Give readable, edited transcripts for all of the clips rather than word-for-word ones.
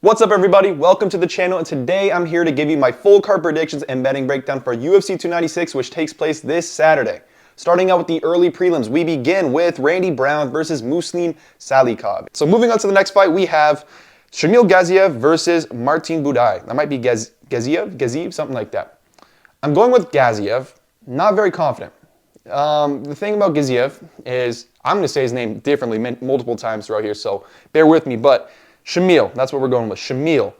What's up everybody, welcome to the channel, and today I'm here to give you my full card predictions and betting breakdown for UFC 296, which takes place this Saturday. Starting out with the early prelims, we begin with Randy Brown versus Muslim Salikov. So moving on to the next fight, we have Shamil Gaziev versus Martin Buday. That might be Gaziev, something like that. I'm going with Gaziev, not very confident. The thing about Gaziev is, I'm going to say his name differently multiple times throughout here, so bear with me, but Shamil, that's what we're going with, Shamil.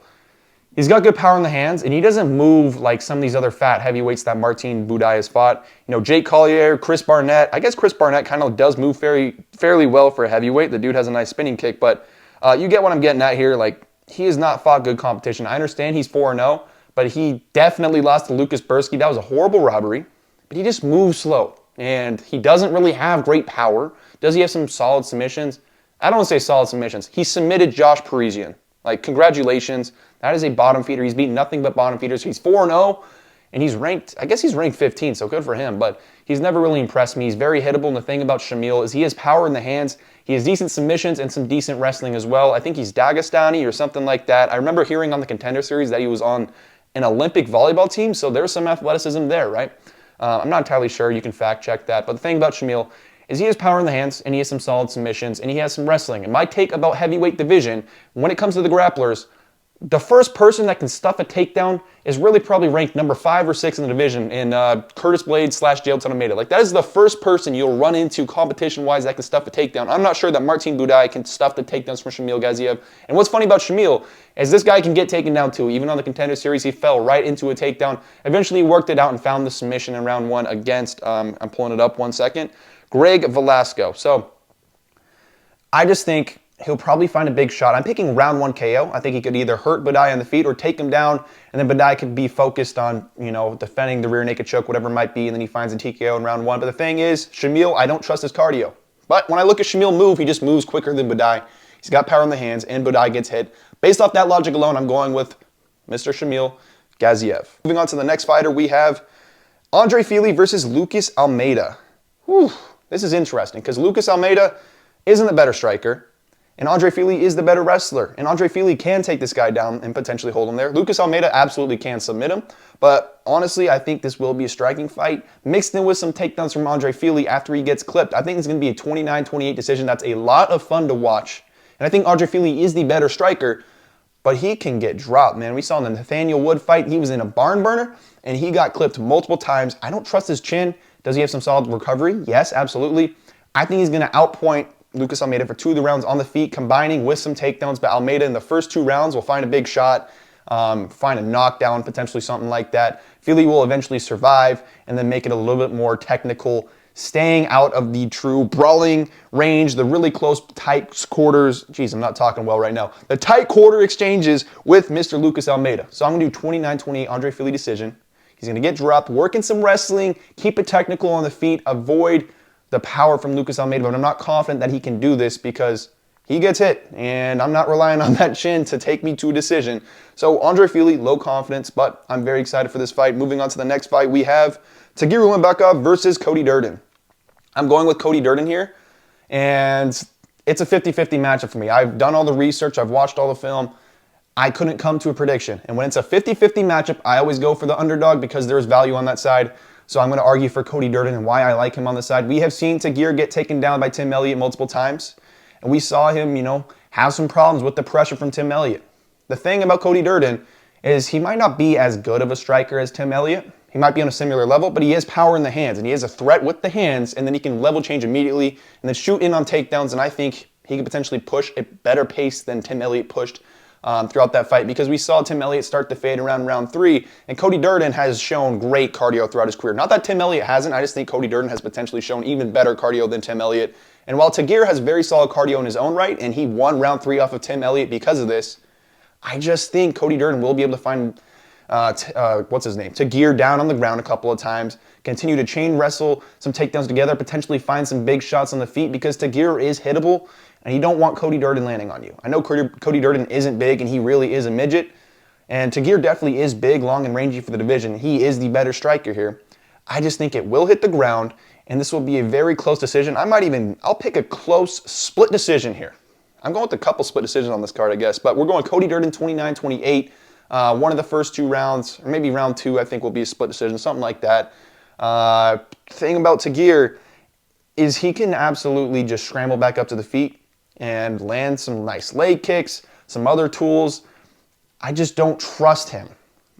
He's got good power in the hands, and he doesn't move like some of these other fat heavyweights that Martin Buday has fought. You know, Jake Kelleher, Chris Barnett. I guess Chris Barnett kind of does move fairly well for a heavyweight. The dude has a nice spinning kick, but you get what I'm getting at here. Like, he has not fought good competition. I understand he's 4-0, but he definitely lost to Lucas Bursky. That was a horrible robbery, but he just moves slow, and he doesn't really have great power. Does he have some solid submissions? I don't want to say solid submissions. He submitted Josh Parisian. Like, congratulations. That is a bottom feeder. He's beaten nothing but bottom feeders. He's 4-0, and he's ranked, I guess he's ranked 15, so good for him. But he's never really impressed me. He's very hittable, and the thing about Shamil is he has power in the hands. He has decent submissions and some decent wrestling as well. I think he's Dagestani or something like that. I remember hearing on the Contender Series that he was on an Olympic volleyball team, so there's some athleticism there, right? I'm not entirely sure. You can fact check that. But the thing about Shamil is he has power in the hands, and he has some solid submissions, and he has some wrestling. And my take about heavyweight division, when it comes to the grapplers, the first person that can stuff a takedown is really probably ranked number 5 or 6 in the division in Curtis Blades / Jailton Almeida. Like, that is the first person you'll run into competition-wise that can stuff a takedown. I'm not sure that Martin Buday can stuff the takedowns from Shamil Gaziev. And what's funny about Shamil is this guy can get taken down too. Even on the Contender Series, he fell right into a takedown. Eventually, he worked it out and found the submission in round 1 against, I'm pulling it up 1 second, Greg Velasco. So I just think he'll probably find a big shot. I'm picking round 1 KO. I think he could either hurt Buday on the feet or take him down, and then Buday could be focused on, you know, defending the rear naked choke, whatever it might be, and then he finds a TKO in round 1. But the thing is, Shamil, I don't trust his cardio. But when I look at Shamil move, he just moves quicker than Buday. He's got power in the hands, and Buday gets hit. Based off that logic alone, I'm going with Mr. Shamil Gaziev. Moving on to the next fighter, we have Andre Fili versus Lucas Almeida. Whew. This is interesting because Lucas Almeida isn't the better striker, and Andre Fili is the better wrestler. And Andre Fili can take this guy down and potentially hold him there. Lucas Almeida absolutely can submit him, but honestly, I think this will be a striking fight, mixed in with some takedowns from Andre Fili after he gets clipped. I think it's going to be a 29-28 decision. That's a lot of fun to watch. And I think Andre Fili is the better striker, but he can get dropped, man. We saw in the Nathaniel Wood fight, he was in a barn burner, and he got clipped multiple times. I don't trust his chin. Does he have some solid recovery? Yes, absolutely. I think he's going to outpoint Lucas Almeida for 2 of the rounds on the feet, combining with some takedowns. But Almeida in the first 2 rounds will find a big shot, find a knockdown, potentially something like that. Fili will eventually survive and then make it a little bit more technical, staying out of the true brawling range, the really close, tight quarters. Geez, I'm not talking well right now. The tight quarter exchanges with Mr. Lucas Almeida. So I'm going to do 29-28 Andre Fili decision. He's going to get dropped, work in some wrestling, keep it technical on the feet, avoid the power from Lucas Almeida. But I'm not confident that he can do this because he gets hit, and I'm not relying on that chin to take me to a decision. So Andre Fili, low confidence, but I'm very excited for this fight. Moving on to the next fight, we have Tagir Ulanbekov versus Cody Durden. I'm going with Cody Durden here, and it's a 50-50 matchup for me. I've done all the research. I've watched all the film. I couldn't come to a prediction. And when it's a 50-50 matchup, I always go for the underdog because there's value on that side. So I'm going to argue for Cody Durden and why I like him on the side. We have seen Tagir get taken down by Tim Elliott multiple times. And we saw him, you know, have some problems with the pressure from Tim Elliott. The thing about Cody Durden is he might not be as good of a striker as Tim Elliott. He might be on a similar level, but he has power in the hands. And he has a threat with the hands. And then he can level change immediately and then shoot in on takedowns. And I think he could potentially push at better pace than Tim Elliott pushed throughout that fight, because we saw Tim Elliott start to fade around round 3, and Cody Durden has shown great cardio throughout his career. Not that Tim Elliott hasn't, I just think Cody Durden has potentially shown even better cardio than Tim Elliott. And while Tagir has very solid cardio in his own right, and he won round 3 off of Tim Elliott because of this, I just think Cody Durden will be able to find, Tagir down on the ground a couple of times, continue to chain wrestle some takedowns together, potentially find some big shots on the feet, because Tagir is hittable, and you don't want Cody Durden landing on you. I know Cody Durden isn't big, and he really is a midget. And Tagir definitely is big, long, and rangy for the division. He is the better striker here. I just think it will hit the ground, and this will be a very close decision. I'll pick a close split decision here. I'm going with a couple split decisions on this card, I guess. But we're going Cody Durden 29-28. One of the first 2 rounds, or maybe round 2, I think will be a split decision, something like that. Thing about Tagir is he can absolutely just scramble back up to the feet and land some nice leg kicks, some other tools. I just don't trust him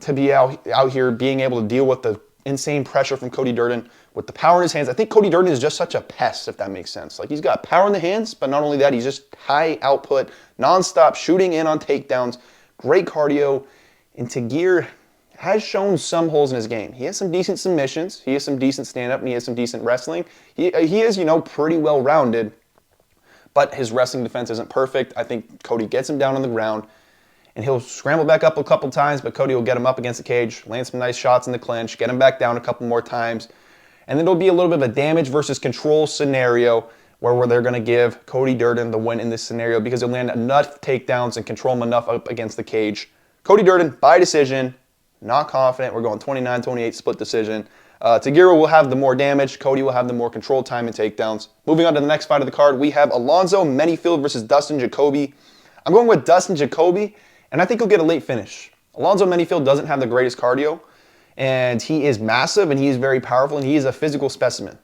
to be out here being able to deal with the insane pressure from Cody Durden with the power in his hands. I think Cody Durden is just such a pest, if that makes sense. Like, he's got power in the hands, but not only that, he's just high output, nonstop shooting in on takedowns, great cardio. And Tagir has shown some holes in his game. He has some decent submissions, he has some decent stand-up, and he has some decent wrestling. He is, pretty well-rounded, but his wrestling defense isn't perfect. I think Cody gets him down on the ground, and he'll scramble back up a couple times, but Cody will get him up against the cage, land some nice shots in the clinch, get him back down a couple more times, and then it'll be a little bit of a damage versus control scenario where they're going to give Cody Durden the win in this scenario because he'll land enough takedowns and control him enough up against the cage. Cody Durden, by decision, not confident. We're going 29-28 split decision. Tagir will have the more damage. Cody will have the more control time and takedowns. Moving on to the next fight of the card, we have Alonzo Menifield versus Dustin Jacoby. I'm going with Dustin Jacoby, and I think he'll get a late finish. Alonzo Menifield doesn't have the greatest cardio, and he is massive, and he is very powerful, and he is a physical specimen.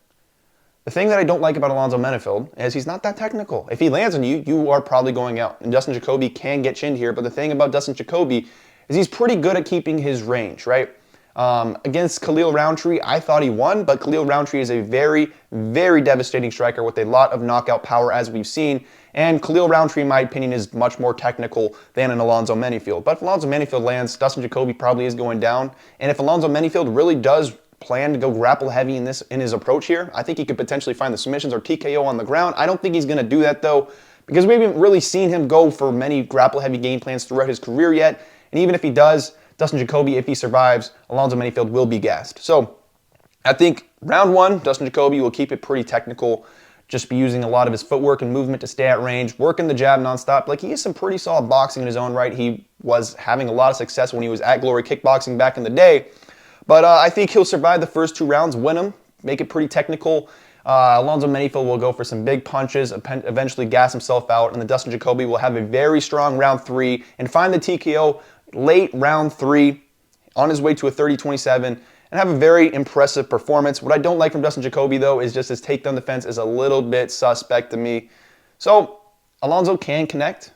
The thing that I don't like about Alonzo Menifield is he's not that technical. If he lands on you, you are probably going out. And Dustin Jacoby can get chinned here, but the thing about Dustin Jacoby is he's pretty good at keeping his range, right? Against Khalil Roundtree, I thought he won, but Khalil Roundtree is a very, very devastating striker with a lot of knockout power, as we've seen. And Khalil Roundtree, in my opinion, is much more technical than an Alonzo Menifield. But if Alonzo Menifield lands, Dustin Jacoby probably is going down. And if Alonzo Menifield really does plan to go grapple heavy in his approach here, I think he could potentially find the submissions or TKO on the ground. I don't think he's going to do that, though, because we haven't really seen him go for many grapple heavy game plans throughout his career yet. And even if he does, Dustin Jacoby, if he survives, Alonzo Menifield will be gassed. So I think round 1, Dustin Jacoby will keep it pretty technical, just be using a lot of his footwork and movement to stay at range, working the jab nonstop. Like, he has some pretty solid boxing in his own right. He was having a lot of success when he was at Glory Kickboxing back in the day. But I think he'll survive the first 2 rounds, win them, make it pretty technical. Alonzo Menifield will go for some big punches, eventually gas himself out, and then Dustin Jacoby will have a very strong round 3 and find the TKO late round 3 on his way to a 30-27 and have a very impressive performance. What I don't like from Dustin Jacoby, though, is just his takedown defense is a little bit suspect to me. So Alonzo can connect,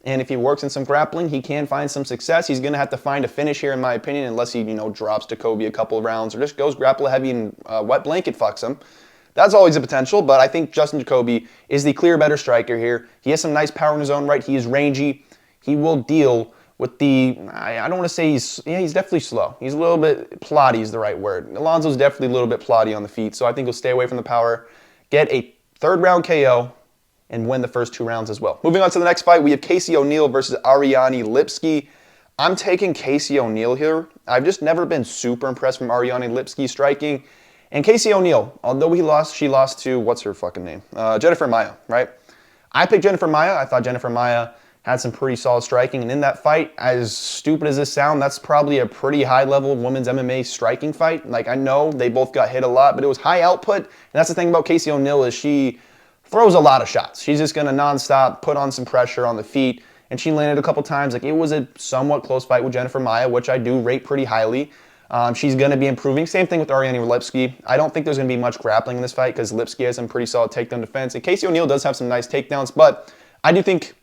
and if he works in some grappling, he can find some success. He's going to have to find a finish here, in my opinion, unless he, drops Jacoby a couple of rounds or just goes grapple heavy and wet blanket fucks him. That's always a potential, but I think Dustin Jacoby is the clear better striker here. He has some nice power in his own right. He is rangy. He will deal with I don't want to say he's definitely slow. He's a little bit plotty is the right word. Alonzo's definitely a little bit plotty on the feet, so I think he'll stay away from the power, get a 3rd round KO, and win the first 2 rounds as well. Moving on to the next fight, we have Casey O'Neill versus Ariane Lipski. I'm taking Casey O'Neill here. I've just never been super impressed from Ariane Lipski striking. And Casey O'Neill, although she lost to, what's her fucking name? Jennifer Maia, right? I picked Jennifer Maia. I thought Jennifer Maia had some pretty solid striking. And in that fight, as stupid as this sounds, that's probably a pretty high-level women's MMA striking fight. Like, I know they both got hit a lot, but it was high output. And that's the thing about Casey O'Neill is she throws a lot of shots. She's just going to nonstop put on some pressure on the feet. And she landed a couple times. Like, it was a somewhat close fight with Jennifer Maia, which I do rate pretty highly. She's going to be improving. Same thing with Ariane Lipski. I don't think there's going to be much grappling in this fight because Lipski has some pretty solid takedown defense. And Casey O'Neill does have some nice takedowns, but I do think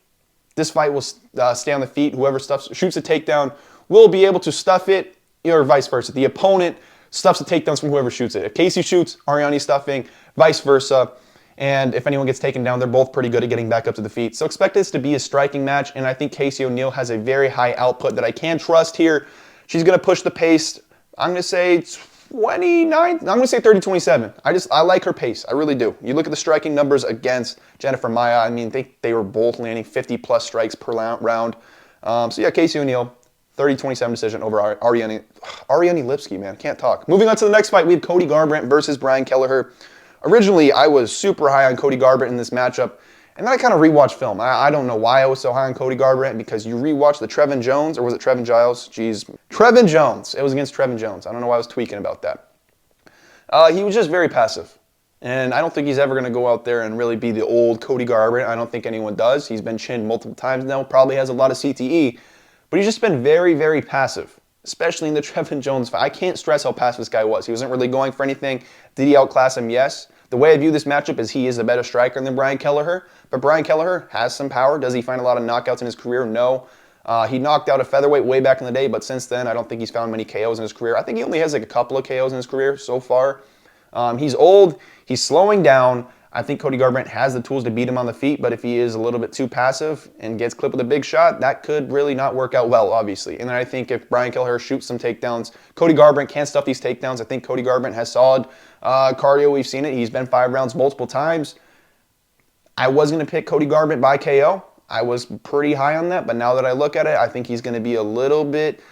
this fight will stay on the feet. Whoever shoots a takedown will be able to stuff it, or vice versa. The opponent stuffs the takedowns from whoever shoots it. If Casey shoots, Ariane stuffing, vice versa. And if anyone gets taken down, they're both pretty good at getting back up to the feet. So expect this to be a striking match, and I think Casey O'Neill has a very high output that I can trust here. She's going to push the pace. I'm going to say 29. I'm going to say 30-27. I like her pace. I really do. You look at the striking numbers against Jennifer Maia. I mean, they were both landing 50-plus strikes per round. So yeah, Casey O'Neill, 30-27 decision over Ariane Lipski, man. Can't talk. Moving on to the next fight, we have Cody Garbrandt versus Brian Kelleher. Originally, I was super high on Cody Garbrandt in this matchup, and then I kind of rewatched film. I don't know why I was so high on Cody Garbrandt, because you rewatch the Trevin Jones, or was it Trevin Giles? Jeez. Trevin Jones. It was against Trevin Jones. I don't know why I was tweaking about that. He was just very passive. And I don't think he's ever going to go out there and really be the old Cody Garbrandt. I don't think anyone does. He's been chinned multiple times now, probably has a lot of CTE. But he's just been very, very passive, especially in the Trevin Jones fight. I can't stress how passive this guy was. He wasn't really going for anything. Did he outclass him? Yes. The way I view this matchup is he is a better striker than Brian Kelleher. But Brian Kelleher has some power. Does he find a lot of knockouts in his career? No. He knocked out a featherweight way back in the day, but since then, I don't think he's found many KOs in his career. I think he only has like a couple of KOs in his career so far. He's old. He's slowing down. I think Cody Garbrandt has the tools to beat him on the feet, but if he is a little bit too passive and gets clipped with a big shot, that could really not work out well, obviously. And then I think if Brian Kelleher shoots some takedowns, Cody Garbrandt can't stuff these takedowns. I think Cody Garbrandt has solid cardio. We've seen it. He's been 5 rounds multiple times. I was going to pick Cody Garbrandt by KO. I was pretty high on that, but now that I look at it, I think he's going to be a little bit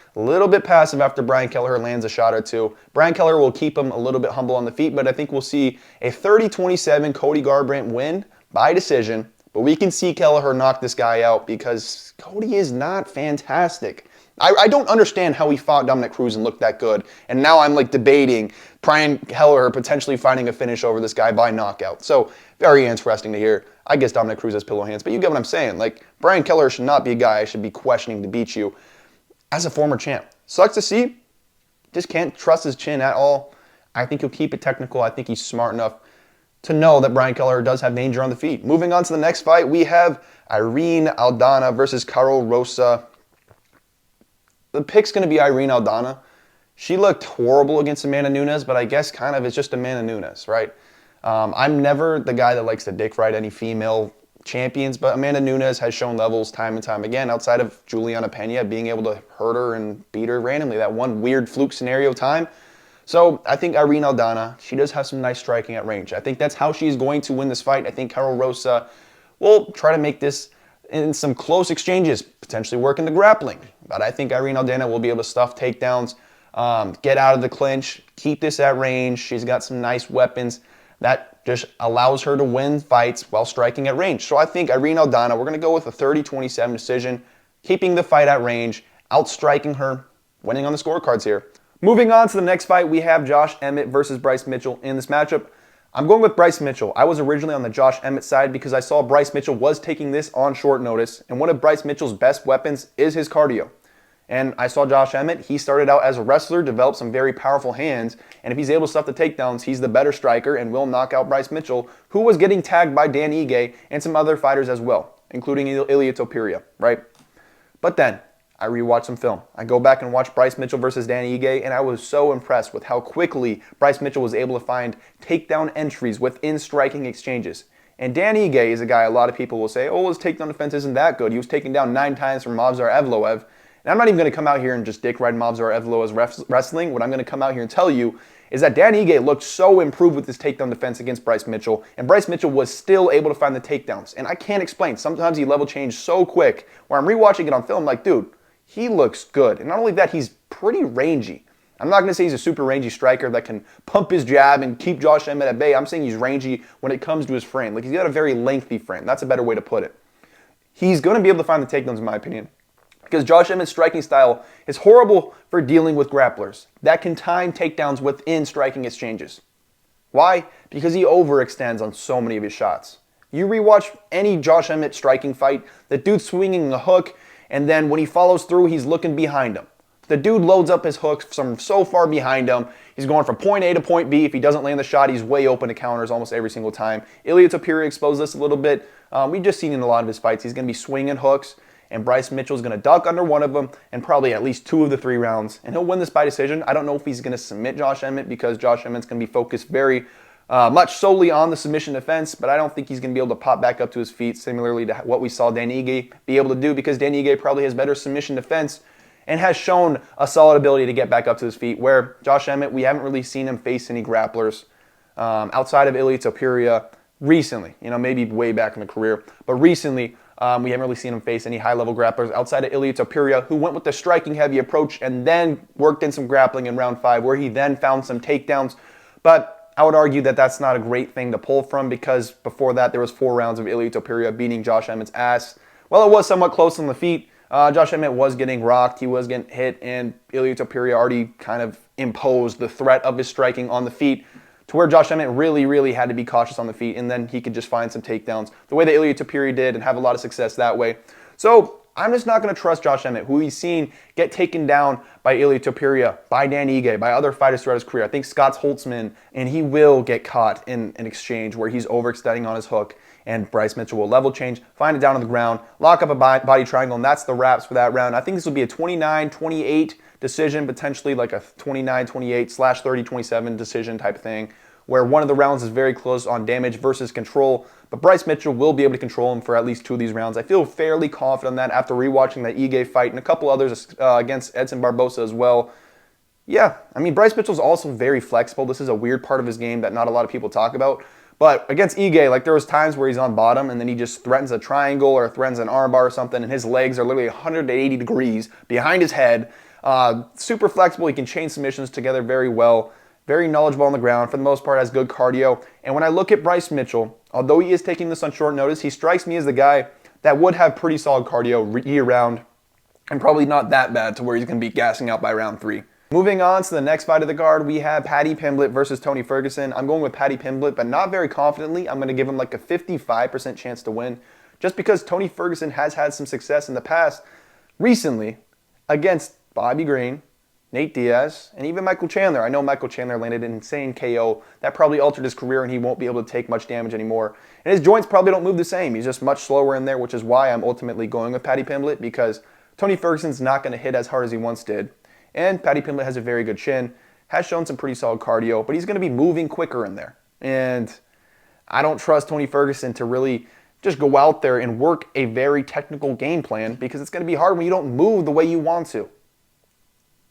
passive after Brian Kelleher lands a shot or two. Brian Kelleher will keep him a little bit humble on the feet, but I think we'll see a 30-27 Cody Garbrandt win by decision, but we can see Kelleher knock this guy out because Cody is not fantastic. I don't understand how he fought Dominic Cruz and looked that good, and now I'm like debating Brian Kelleher potentially finding a finish over this guy by knockout. So very interesting to hear. I guess Dominic Cruz has pillow hands, but you get what I'm saying. Like, Brian Kelleher should not be a guy I should be questioning to beat you as a former champ. Sucks to see. Just can't trust his chin at all. I think he'll keep it technical. I think he's smart enough to know that Brian Kelleher does have danger on the feet. Moving on to the next fight, we have Irene Aldana versus Karol Rosa. The pick's going to be Irene Aldana. She looked horrible against Amanda Nunes, but I guess kind of it's just Amanda Nunes, right? I'm never the guy that likes to dick ride any female champions, but Amanda Nunes has shown levels time and time again outside of Juliana Pena being able to hurt her and beat her randomly. That one weird fluke scenario time. So I think Irene Aldana, she does have some nice striking at range. I think that's how she's going to win this fight. I think Karol Rosa will try to make this in some close exchanges, potentially work in the grappling. But I think Irene Aldana will be able to stuff takedowns, get out of the clinch, keep this at range. She's got some nice weapons that just allows her to win fights while striking at range. So I think Irene Aldana, we're going to go with a 30-27 decision, keeping the fight at range, outstriking her, winning on the scorecards here. Moving on to the next fight, we have Josh Emmett versus Bryce Mitchell in this matchup. I'm going with Bryce Mitchell. I was originally on the Josh Emmett side because I saw Bryce Mitchell was taking this on short notice, and one of Bryce Mitchell's best weapons is his cardio. And I saw Josh Emmett. He started out as a wrestler, developed some very powerful hands, and if he's able to stuff the takedowns, he's the better striker and will knock out Bryce Mitchell, who was getting tagged by Dan Ige and some other fighters as well, including Ilia Topuria, right? But then I rewatched some film. I go back and watch Bryce Mitchell versus Dan Ige, and I was so impressed with how quickly Bryce Mitchell was able to find takedown entries within striking exchanges. And Dan Ige is a guy a lot of people will say, oh, his takedown defense isn't that good. He was taken down 9 times from Movsar Evloev. And I'm not even going to come out here and just dick ride Movsar Evloev's wrestling. What I'm going to come out here and tell you is that Dan Ige looked so improved with his takedown defense against Bryce Mitchell, and Bryce Mitchell was still able to find the takedowns. And I can't explain. Sometimes he level changed so quick where I'm rewatching it on film like, dude, he looks good. And not only that, he's pretty rangy. I'm not going to say he's a super rangy striker that can pump his jab and keep Josh Emmett at bay. I'm saying he's rangy when it comes to his frame. Like, he's got a very lengthy frame. That's a better way to put it. He's going to be able to find the takedowns, in my opinion, because Josh Emmett's striking style is horrible for dealing with grapplers that can time takedowns within striking exchanges. Why? Because he overextends on so many of his shots. You rewatch any Josh Emmett striking fight, the dude's swinging a hook, and then when he follows through, he's looking behind him. The dude loads up his hooks from so far behind him. He's going from point A to point B. If he doesn't land the shot, he's way open to counters almost every single time. Ilia Topuria exposed this a little bit. We've just seen in a lot of his fights, he's going to be swinging hooks, and Bryce Mitchell's going to duck under one of them and probably at least 2 of the 3 rounds, and he'll win this by decision. I don't know if he's going to submit Josh Emmett because Josh Emmett's going to be focused very much solely on the submission defense, but I don't think he's going to be able to pop back up to his feet, similarly to what we saw Dan Ige be able to do, because Dan Ige probably has better submission defense and has shown a solid ability to get back up to his feet, where Josh Emmett, we haven't really seen him face any grapplers outside of Ilia Topuria recently, maybe way back in the career, but recently we haven't really seen him face any high-level grapplers outside of Ilia Topuria, who went with the striking-heavy approach and then worked in some grappling in round 5, where he then found some takedowns. But I would argue that that's not a great thing to pull from, because before that there was 4 rounds of Ilia Topuria beating Josh Emmett's ass. Well, it was somewhat close on the feet. Josh Emmett was getting rocked, he was getting hit, and Ilia Topuria already kind of imposed the threat of his striking on the feet to where Josh Emmett really had to be cautious on the feet, and then he could just find some takedowns the way that Ilia Topuria did and have a lot of success that way. So I'm just not going to trust Josh Emmett, who he's seen get taken down by Ilia Topuria, by Dan Ige, by other fighters throughout his career. I think Scott's Holtzman, and he will get caught in an exchange where he's overextending on his hook, and Bryce Mitchell will level change, find it down on the ground, lock up a body triangle, and that's the wraps for that round. I think this will be a 29-28 decision, potentially like a 29-28/30-27 decision type thing, where one of the rounds is very close on damage versus control, but Bryce Mitchell will be able to control him for at least 2 of these rounds. I feel fairly confident on that after rewatching that Ige fight and a couple others against Edson Barbosa as well. Yeah, I mean, Bryce Mitchell's also very flexible. This is a weird part of his game that not a lot of people talk about. But against Ige, like there was times where he's on bottom and then he just threatens a triangle or threatens an armbar or something, and his legs are literally 180 degrees behind his head. Super flexible. He can chain submissions together very well. Very knowledgeable on the ground. For the most part, has good cardio. And when I look at Bryce Mitchell, although he is taking this on short notice, he strikes me as the guy that would have pretty solid cardio year-round and probably not that bad to where he's going to be gassing out by round 3. Moving on to the next fight of the card, we have Paddy Pimblett versus Tony Ferguson. I'm going with Paddy Pimblett, but not very confidently. I'm going to give him like a 55% chance to win, just because Tony Ferguson has had some success in the past recently against Bobby Green, Nate Diaz, and even Michael Chandler. I know Michael Chandler landed an insane KO that probably altered his career and he won't be able to take much damage anymore. And his joints probably don't move the same. He's just much slower in there, which is why I'm ultimately going with Paddy Pimblett, because Tony Ferguson's not going to hit as hard as he once did. And Paddy Pimblett has a very good chin, has shown some pretty solid cardio, but he's going to be moving quicker in there. And I don't trust Tony Ferguson to really just go out there and work a very technical game plan, because it's going to be hard when you don't move the way you want to.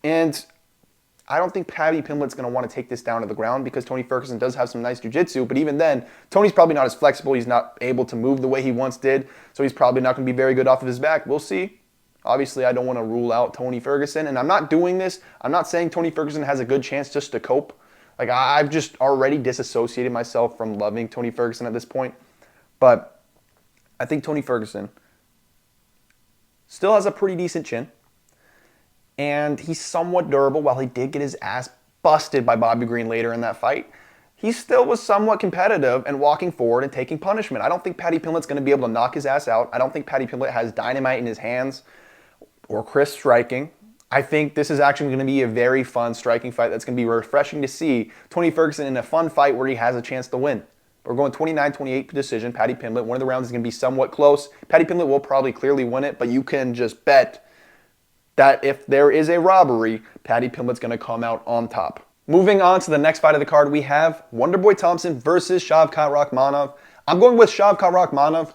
And I don't think Paddy Pimblett's going to want to take this down to the ground, because Tony Ferguson does have some nice jiu-jitsu, but even then, Tony's probably not as flexible. He's not able to move the way he once did, so he's probably not going to be very good off of his back. We'll see. Obviously, I don't want to rule out Tony Ferguson, and I'm not doing this. I'm not saying Tony Ferguson has a good chance just to cope. Like, I've just already disassociated myself from loving Tony Ferguson at this point, but I think Tony Ferguson still has a pretty decent chin. And he's somewhat durable. While he did get his ass busted by Bobby Green later in that fight, he still was somewhat competitive and walking forward and taking punishment. I don't think Paddy Pimblett's going to be able to knock his ass out. I don't think Paddy Pimblett has dynamite in his hands or crisp striking. I think this is actually going to be a very fun striking fight that's going to be refreshing to see Tony Ferguson in a fun fight where he has a chance to win. We're going 29-28 decision, Paddy Pimblett. One of the rounds is going to be somewhat close. Paddy Pimblett will probably clearly win it, but you can just bet that if there is a robbery, Paddy Pimblett's going to come out on top. Moving on to the next fight of the card, we have Wonderboy Thompson versus Shavkat Rakhmonov. I'm going with Shavkat Rakhmonov,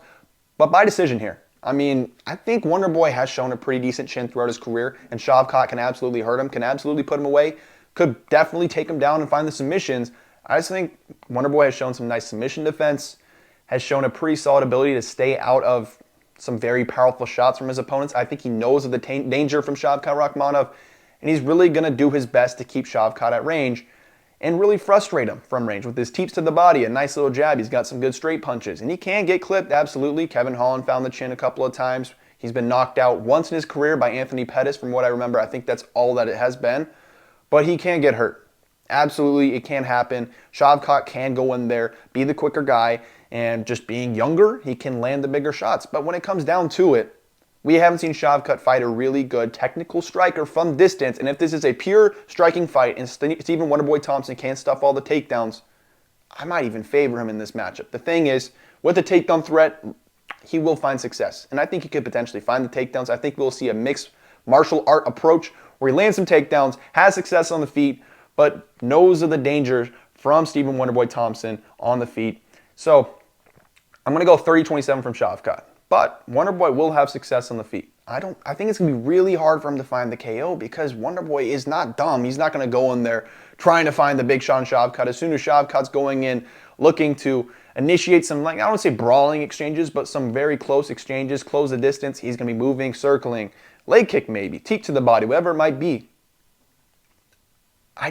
but by decision here. I mean, I think Wonderboy has shown a pretty decent chin throughout his career, and Shavkat can absolutely hurt him, can absolutely put him away, could definitely take him down and find the submissions. I just think Wonderboy has shown some nice submission defense, has shown a pretty solid ability to stay out of some very powerful shots from his opponents. I think he knows of the danger from Shavkat Rakhmonov, and he's really going to do his best to keep Shavkat at range and really frustrate him from range with his teeps to the body, a nice little jab. He's got some good straight punches, and he can get clipped, absolutely. Kevin Holland found the chin a couple of times. He's been knocked out once in his career by Anthony Pettis, from what I remember. I think that's all that it has been, but he can get hurt. Absolutely, it can happen. Shavkat can go in there, be the quicker guy, and just being younger, he can land the bigger shots. But when it comes down to it, we haven't seen Shavkat fight a really good technical striker from distance. And if this is a pure striking fight and Stephen Wonderboy Thompson can't stuff all the takedowns, I might even favor him in this matchup. The thing is, with the takedown threat, he will find success. And I think he could potentially find the takedowns. I think we'll see a mixed martial art approach where he lands some takedowns, has success on the feet, but knows of the dangers from Stephen Wonderboy Thompson on the feet. So I'm going to go 30-27 from Shavkat. But Wonderboy will have success on the feet. I think it's going to be really hard for him to find the KO, because Wonderboy is not dumb. He's not going to go in there trying to find the big shot on Shavkat. As soon as Shavkat's going in looking to initiate some, like, I don't want to say brawling exchanges, but some very close exchanges, close the distance, he's going to be moving, circling, leg kick maybe, teep to the body, whatever it might be. I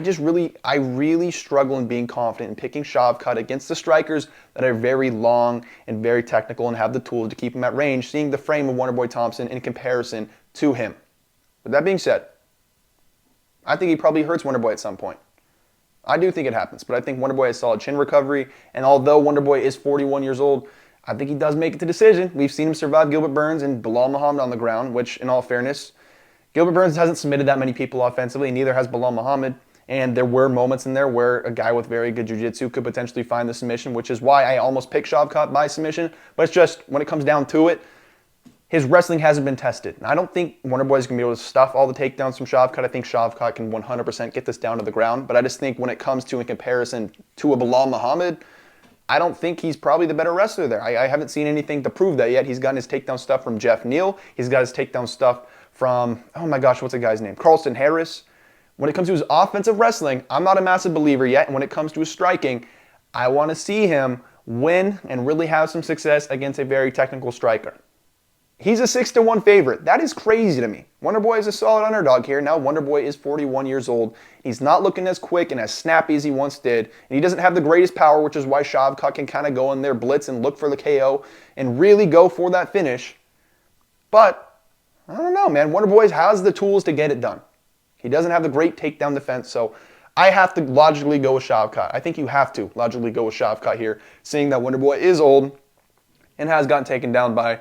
really struggle in being confident in picking Shavkat against the strikers that are very long and very technical and have the tools to keep him at range, seeing the frame of Wonderboy Thompson in comparison to him. With that being said, I think he probably hurts Wonderboy at some point. I do think it happens, but I think Wonderboy has solid chin recovery, and although Wonderboy is 41 years old, I think he does make it to decision. We've seen him survive Gilbert Burns and Bilal Muhammad on the ground, which, in all fairness, Gilbert Burns hasn't submitted that many people offensively, neither has Bilal Muhammad, and there were moments in there where a guy with very good jiu-jitsu could potentially find the submission, which is why I almost picked Shavkat by submission, but it's just, when it comes down to it, his wrestling hasn't been tested. And I don't think Wonderboy is going to be able to stuff all the takedowns from Shavkat. I think Shavkat can 100% get this down to the ground. But I just think when it comes to, in comparison to a Bilal Muhammad, I don't think he's probably the better wrestler there. I haven't seen anything to prove that yet. He's gotten his takedown stuff from Jeff Neal. He's got his takedown stuff from, oh my gosh, what's the guy's name? Carlston Harris. When it comes to his offensive wrestling, I'm not a massive believer yet. And when it comes to his striking, I want to see him win and really have some success against a very technical striker. He's a 6-1 favorite. That is crazy to me. Wonderboy is a solid underdog here. Now Wonderboy is 41 years old. He's not looking as quick and as snappy as he once did. And he doesn't have the greatest power, which is why Shavkat can kind of go in there, blitz, and look for the KO and really go for that finish. But, I don't know, man. Wonderboy has the tools to get it done. He doesn't have the great takedown defense, so I have to logically go with Shavkat. I think you have to logically go with Shavkat here, seeing that Wonderboy is old and has gotten taken down by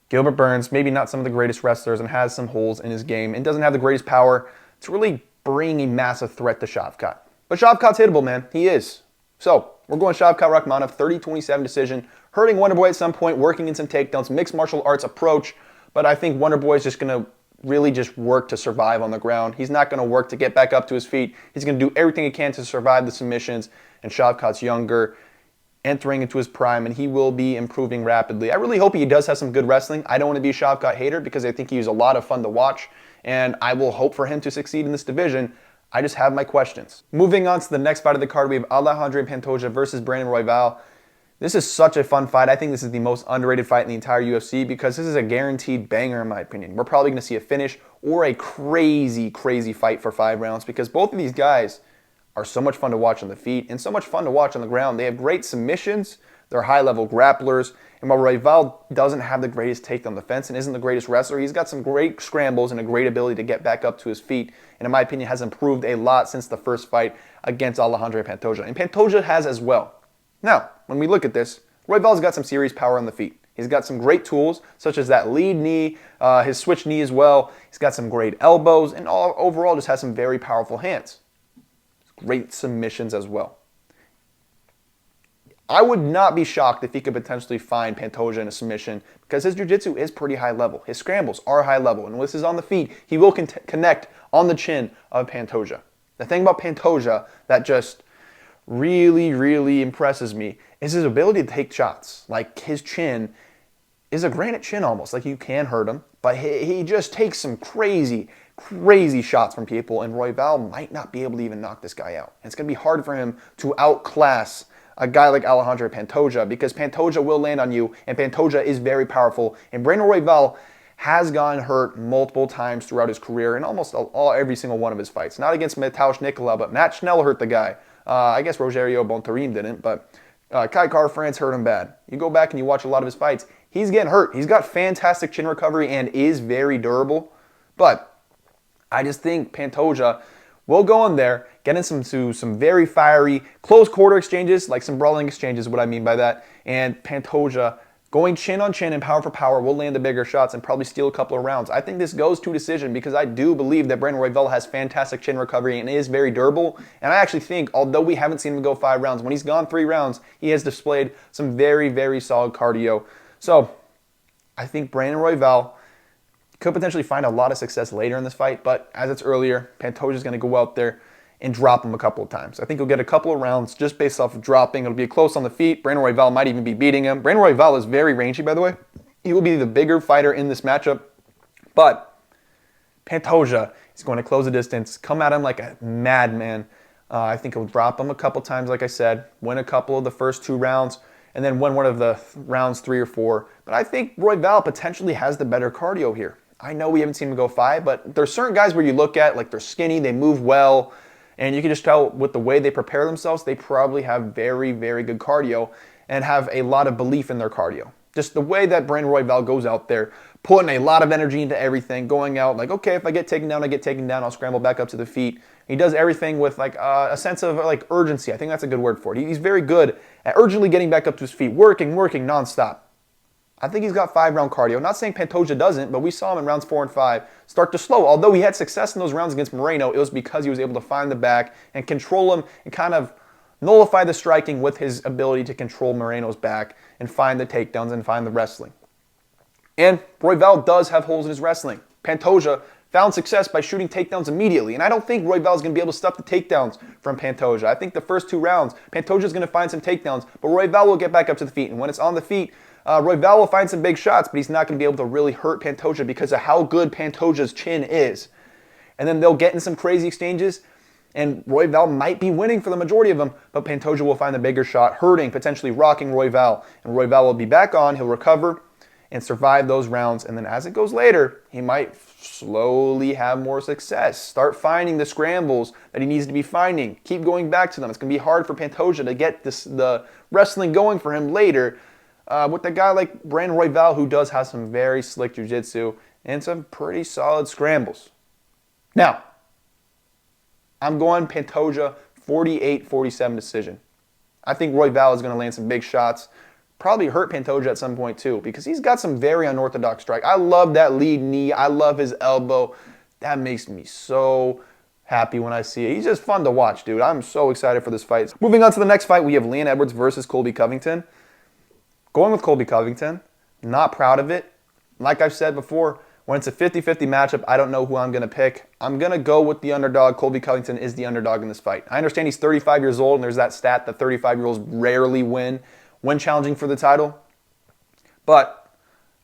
Gilbert Burns, maybe not some of the greatest wrestlers, and has some holes in his game and doesn't have the greatest power to really bring a massive threat to Shavkat. But Shavkat's hittable, man. He is. So, we're going Shavkat Rakhmonov, 30-27 decision, hurting Wonderboy at some point, working in some takedowns, mixed martial arts approach, but I think Wonderboy is just going to really just work to survive on the ground. He's not going to work to get back up to his feet. He's going to do everything he can to survive the submissions, and Shavkat's younger, entering into his prime, and he will be improving rapidly. I really hope he does have some good wrestling. I don't want to be a Shavkat hater because I think he's a lot of fun to watch, and I will hope for him to succeed in this division. I just have my questions. Moving on to the next fight of the card, we have Alexandre Pantoja versus Brandon Royval. This is such a fun fight. I think this is the most underrated fight in the entire UFC because this is a guaranteed banger in my opinion. We're probably going to see a finish or a crazy, crazy fight for 5 rounds because both of these guys are so much fun to watch on the feet and so much fun to watch on the ground. They have great submissions. They're high-level grapplers. And while Royval doesn't have the greatest takedown defense and isn't the greatest wrestler, he's got some great scrambles and a great ability to get back up to his feet. And in my opinion, has improved a lot since the first fight against Alexandre Pantoja. And Pantoja has as well. Now, when we look at this, Royval's got some serious power on the feet. He's got some great tools, such as that lead knee, his switch knee as well. He's got some great elbows, and overall just has some very powerful hands. Great submissions as well. I would not be shocked if he could potentially find Pantoja in a submission because his jiu-jitsu is pretty high level. His scrambles are high level, and when this is on the feet, he will connect on the chin of Pantoja. The thing about Pantoja that just really, really impresses me is his ability to take shots. Like, his chin is a granite chin almost. Like, you can hurt him, but he just takes some crazy, crazy shots from people, and Royval might not be able to even knock this guy out. And it's going to be hard for him to outclass a guy like Alexandre Pantoja because Pantoja will land on you, and Pantoja is very powerful. And Brandon Royval has gotten hurt multiple times throughout his career in almost every single one of his fights. Not against Mateusz Nicola, but Matt Schnell hurt the guy. I guess Rogerio Bontorim didn't, but Kai Car-France hurt him bad. You go back and you watch a lot of his fights, he's getting hurt. He's got fantastic chin recovery and is very durable, but I just think Pantoja will go in there, get into some very fiery close quarter exchanges, like some brawling exchanges, what I mean by that, and Pantoja going chin on chin and power for power will land the bigger shots and probably steal a couple of rounds. I think this goes to decision because I do believe that Brandon Royval has fantastic chin recovery and is very durable. And I actually think, although we haven't seen him go 5 rounds, when he's gone 3 rounds, he has displayed some very, very solid cardio. So I think Brandon Royval could potentially find a lot of success later in this fight, but as it's earlier, Pantoja is going to go out there and drop him a couple of times. I think he'll get a couple of rounds just based off of dropping. It'll be close on the feet. Brandon Royval might even be beating him. Brandon Royval is very rangy, by the way. He will be the bigger fighter in this matchup, but Pantoja is going to close the distance, come at him like a madman. I think he'll drop him a couple times, like I said, win a couple of the first 2 rounds, and then win one of the rounds 3 or 4. But I think Royval potentially has the better cardio here. I know we haven't seen him go 5, but there's certain guys where you look at, like, they're skinny, they move well, and you can just tell with the way they prepare themselves, they probably have very, very good cardio and have a lot of belief in their cardio. Just the way that Brandon Royval goes out there, putting a lot of energy into everything, going out like, okay, if I get taken down, I get taken down. I'll scramble back up to the feet. He does everything with like a sense of like urgency. I think that's a good word for it. He's very good at urgently getting back up to his feet, working nonstop. I think he's got 5-round cardio. Not saying Pantoja doesn't, but we saw him in rounds 4 and 5 start to slow. Although he had success in those rounds against Moreno, it was because he was able to find the back and control him and kind of nullify the striking with his ability to control Moreno's back and find the takedowns and find the wrestling. And Royval does have holes in his wrestling. Pantoja found success by shooting takedowns immediately. And I don't think Royval is going to be able to stop the takedowns from Pantoja. I think the first 2 rounds, Pantoja is going to find some takedowns, but Royval will get back up to the feet. And when it's on the feet, Royval will find some big shots, but he's not going to be able to really hurt Pantoja because of how good Pantoja's chin is. And then they'll get in some crazy exchanges, and Royval might be winning for the majority of them, but Pantoja will find the bigger shot, hurting, potentially rocking Royval. And Royval will be back on, he'll recover, and survive those rounds. And then as it goes later, he might slowly have more success. Start finding the scrambles that he needs to be finding. Keep going back to them. It's going to be hard for Pantoja to get the wrestling going for him later with a guy like Brandon Royval, who does have some very slick jiu-jitsu and some pretty solid scrambles. Now, I'm going Pantoja 48-47 decision. I think Royval is going to land some big shots. Probably hurt Pantoja at some point too, because he's got some very unorthodox strike. I love that lead knee. I love his elbow. That makes me so happy when I see it. He's just fun to watch, dude. I'm so excited for this fight. Moving on to the next fight, we have Leon Edwards versus Colby Covington. Going with Colby Covington. Not proud of it. Like I've said before, when it's a 50-50 matchup, I don't know who I'm going to pick. I'm going to go with the underdog. Colby Covington is the underdog in this fight. I understand he's 35 years old, and there's that stat that 35-year-olds rarely win when challenging for the title. But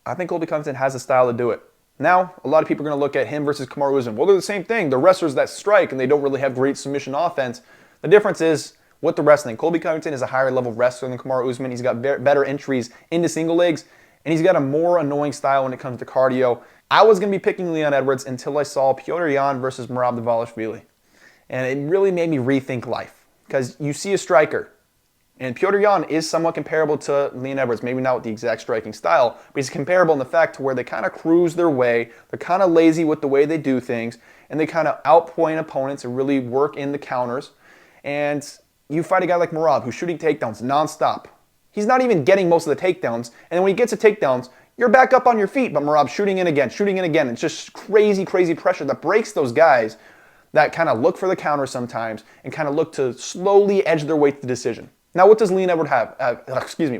I think Colby Covington has the style to do it. Now, a lot of people are going to look at him versus Kamaru Usman. Well, they're the same thing. They're wrestlers that strike, and they don't really have great submission offense. The difference is with the wrestling. Colby Covington is a higher level wrestler than Kamaru Usman. He's got better entries into single legs, and he's got a more annoying style when it comes to cardio. I was going to be picking Leon Edwards until I saw Ariane versus Merab Dvalishvili. And it really made me rethink life. Because you see a striker, and Ariane is somewhat comparable to Leon Edwards, maybe not with the exact striking style, but he's comparable in the fact to where they kind of cruise their way, they're kind of lazy with the way they do things, and they kind of outpoint opponents and really work in the counters. And you fight a guy like Merab who's shooting takedowns nonstop. He's not even getting most of the takedowns, and then when he gets the takedowns, you're back up on your feet, but Merab's shooting in again. It's just crazy, crazy pressure that breaks those guys that kind of look for the counter sometimes and kind of look to slowly edge their way to the decision. Now, what does Leon Edwards have?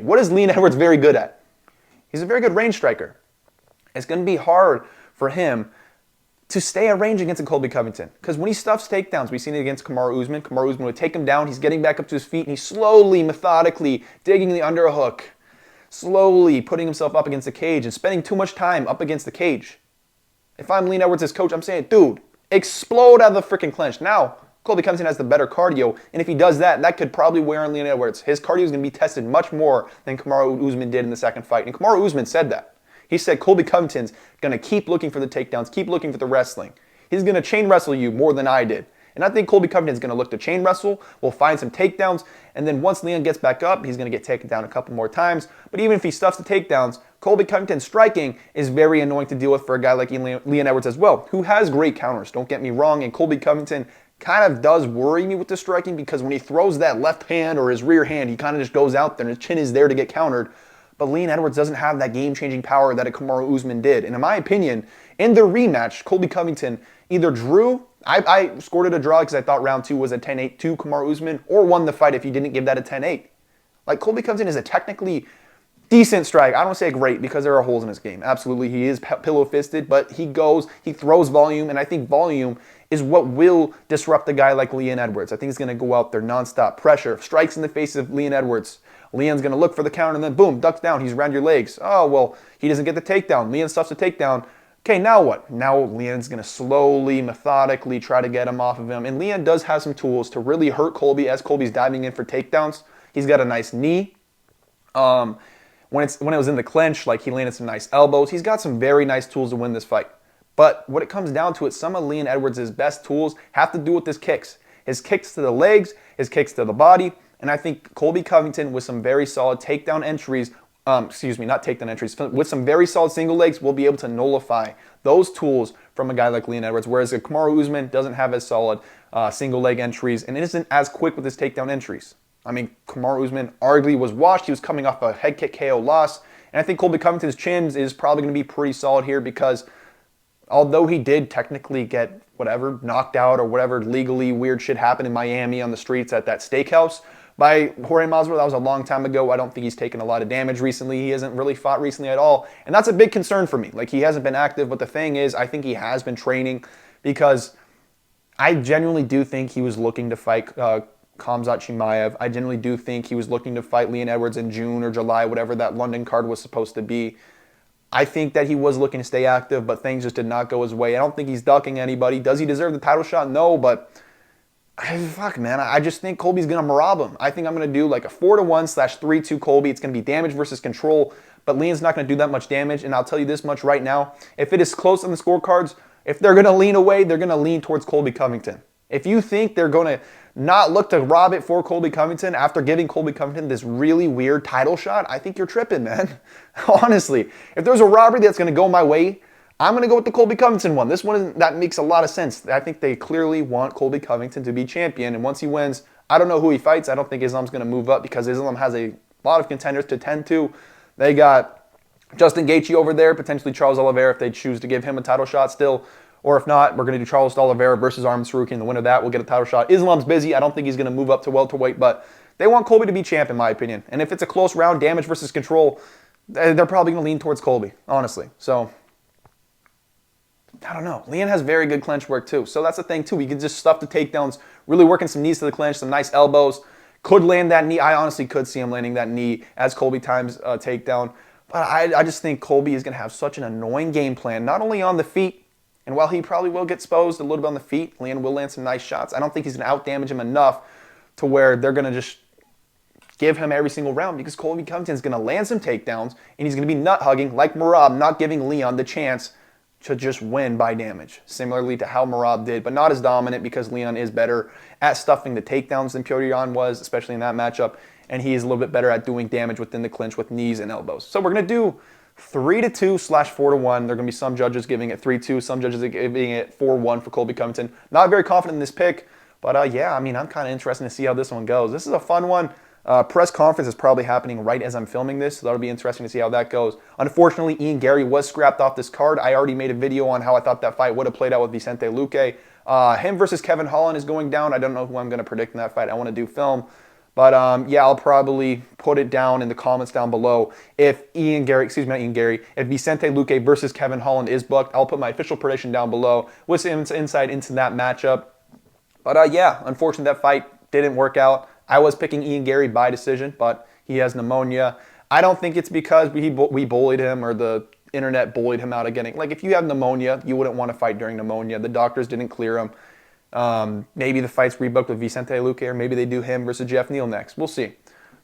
What is Leon Edwards very good at? He's a very good range striker. It's going to be hard for him to stay at range against a Colby Covington. Because when he stuffs takedowns, we've seen it against Kamaru Usman. Kamaru Usman would take him down. He's getting back up to his feet, and he's slowly, methodically digging the underhook, slowly putting himself up against the cage and spending too much time up against the cage. If I'm Leon Edwards' coach, I'm saying, dude, explode out of the freaking clinch. Now, Colby Covington has the better cardio, and if he does that, that could probably wear on Leon Edwards. His cardio is going to be tested much more than Kamaru Usman did in the second fight, and Kamaru Usman said that. He said Colby Covington's going to keep looking for the takedowns, keep looking for the wrestling. He's going to chain wrestle you more than I did. And I think Colby Covington's going to look to chain wrestle, will find some takedowns, and then once Leon gets back up, he's going to get taken down a couple more times. But even if he stuffs the takedowns, Colby Covington's striking is very annoying to deal with for a guy like Leon Edwards as well, who has great counters, don't get me wrong, and Colby Covington kind of does worry me with the striking because when he throws that left hand or his rear hand, he kind of just goes out there and his chin is there to get countered. But Leon Edwards doesn't have that game-changing power that a Kamaru Usman did. And in my opinion, in their rematch, Colby Covington either drew, I scored it a draw because I thought round 2 was a 10-8 to Kamaru Usman, or won the fight if you didn't give that a 10-8. Like, Colby Covington is a technically decent strike. I don't say great because there are holes in his game. Absolutely, he is pillow-fisted, but he throws volume, and I think volume is what will disrupt a guy like Leon Edwards. I think he's going to go out there nonstop. Pressure, strikes in the face of Leon Edwards. Leon's going to look for the counter, and then boom, ducks down. He's around your legs. Oh, well, he doesn't get the takedown. Leon stuffs the takedown. Okay, now what? Now Leon's going to slowly, methodically try to get him off of him. And Leon does have some tools to really hurt Colby as Colby's diving in for takedowns. He's got a nice knee. When it was in the clinch, like, he landed some nice elbows. He's got some very nice tools to win this fight. But what it comes down to, some of Leon Edwards' best tools have to do with his kicks. His kicks to the legs, his kicks to the body. And I think Colby Covington, with some very solid takedown entries excuse me, not takedown entries. With some very solid single legs, we'll be able to nullify those tools from a guy like Leon Edwards, whereas Kamaru Usman doesn't have as solid single leg entries and isn't as quick with his takedown entries. I mean, Kamaru Usman arguably was washed. He was coming off a head kick KO loss, and I think Colby Covington's chin is probably going to be pretty solid here because although he did technically get whatever, knocked out or whatever legally weird shit happened in Miami on the streets at that steakhouse by Jorge Masvidal, that was a long time ago. I don't think he's taken a lot of damage recently. He hasn't really fought recently at all, and that's a big concern for me. Like, he hasn't been active, but the thing is, I think he has been training because I genuinely do think he was looking to fight Khamzat Chimaev. I genuinely do think he was looking to fight Leon Edwards in June or July, whatever that London card was supposed to be. I think that he was looking to stay active, but things just did not go his way. I don't think he's ducking anybody. Does he deserve the title shot? No, but fuck, man. I just think Colby's going to rob him. I think I'm going to do like a 4-1/3-2 Colby. It's going to be damage versus control, but Leon's not going to do that much damage, and I'll tell you this much right now. If it is close on the scorecards, if they're going to lean away, they're going to lean towards Colby Covington. If you think they're going to not look to rob it for Colby Covington after giving Colby Covington this really weird title shot, I think you're tripping, man. Honestly, if there's a robbery that's going to go my way, I'm going to go with the Colby Covington one. This one, that makes a lot of sense. I think they clearly want Colby Covington to be champion, and once he wins, I don't know who he fights. I don't think Islam's going to move up because Islam has a lot of contenders to tend to. They got Justin Gaethje over there, potentially Charles Oliveira if they choose to give him a title shot still. Or if not, we're going to do Charles Oliveira versus Arman Sarukian. The winner of that will get a title shot. Islam's busy. I don't think he's going to move up to welterweight, but they want Colby to be champ, in my opinion. And if it's a close round, damage versus control, they're probably going to lean towards Colby, honestly. So, I don't know. Leon has very good clinch work, too. So that's the thing, too. He can just stuff the takedowns, really working some knees to the clinch, some nice elbows. Could land that knee. I honestly could see him landing that knee as Colby times takedown. But I just think Colby is going to have such an annoying game plan, not only on the feet, and while he probably will get exposed a little bit on the feet, Leon will land some nice shots. I don't think he's going to out-damage him enough to where they're going to just give him every single round because Colby Covington is going to land some takedowns, and he's going to be nut-hugging like Merab, not giving Leon the chance to just win by damage, similarly to how Merab did, but not as dominant because Leon is better at stuffing the takedowns than Petr Yan was, especially in that matchup, and he is a little bit better at doing damage within the clinch with knees and elbows. So we're going to do 3-2/4-1. There are going to be some judges giving it 3-2, some judges are giving it 4-1 for Colby Covington. Not very confident in this pick, but yeah, I mean, I'm kind of interested to see how this one goes. This is a fun one. Press conference is probably happening right as I'm filming this, so that'll be interesting to see how that goes. Unfortunately, Ian Gary was scrapped off this card. I already made a video on how I thought that fight would have played out with Vicente Luque. Him versus Kevin Holland is going down. I don't know who I'm going to predict in that fight. I want to do film. But yeah, I'll probably put it down in the comments down below. If if Vicente Luque versus Kevin Holland is booked, I'll put my official prediction down below with some insight into that matchup. But yeah, unfortunately that fight didn't work out. I was picking Ian Gary by decision, but he has pneumonia. I don't think it's because we bullied him or the internet bullied him out of getting... Like, if you have pneumonia, you wouldn't want to fight during pneumonia. The doctors didn't clear him. Maybe the fight's rebooked with Vicente Luque, or maybe they do him versus Jeff Neal next. We'll see.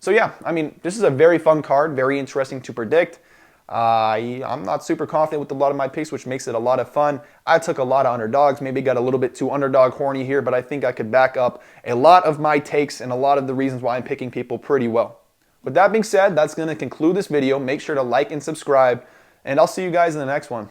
So yeah, I mean, this is a very fun card, very interesting to predict. I'm not super confident with a lot of my picks, which makes it a lot of fun. I took a lot of underdogs, maybe got a little bit too underdog horny here, but I think I could back up a lot of my takes and a lot of the reasons why I'm picking people pretty well. With that being said, that's going to conclude this video. Make sure to like and subscribe, and I'll see you guys in the next one.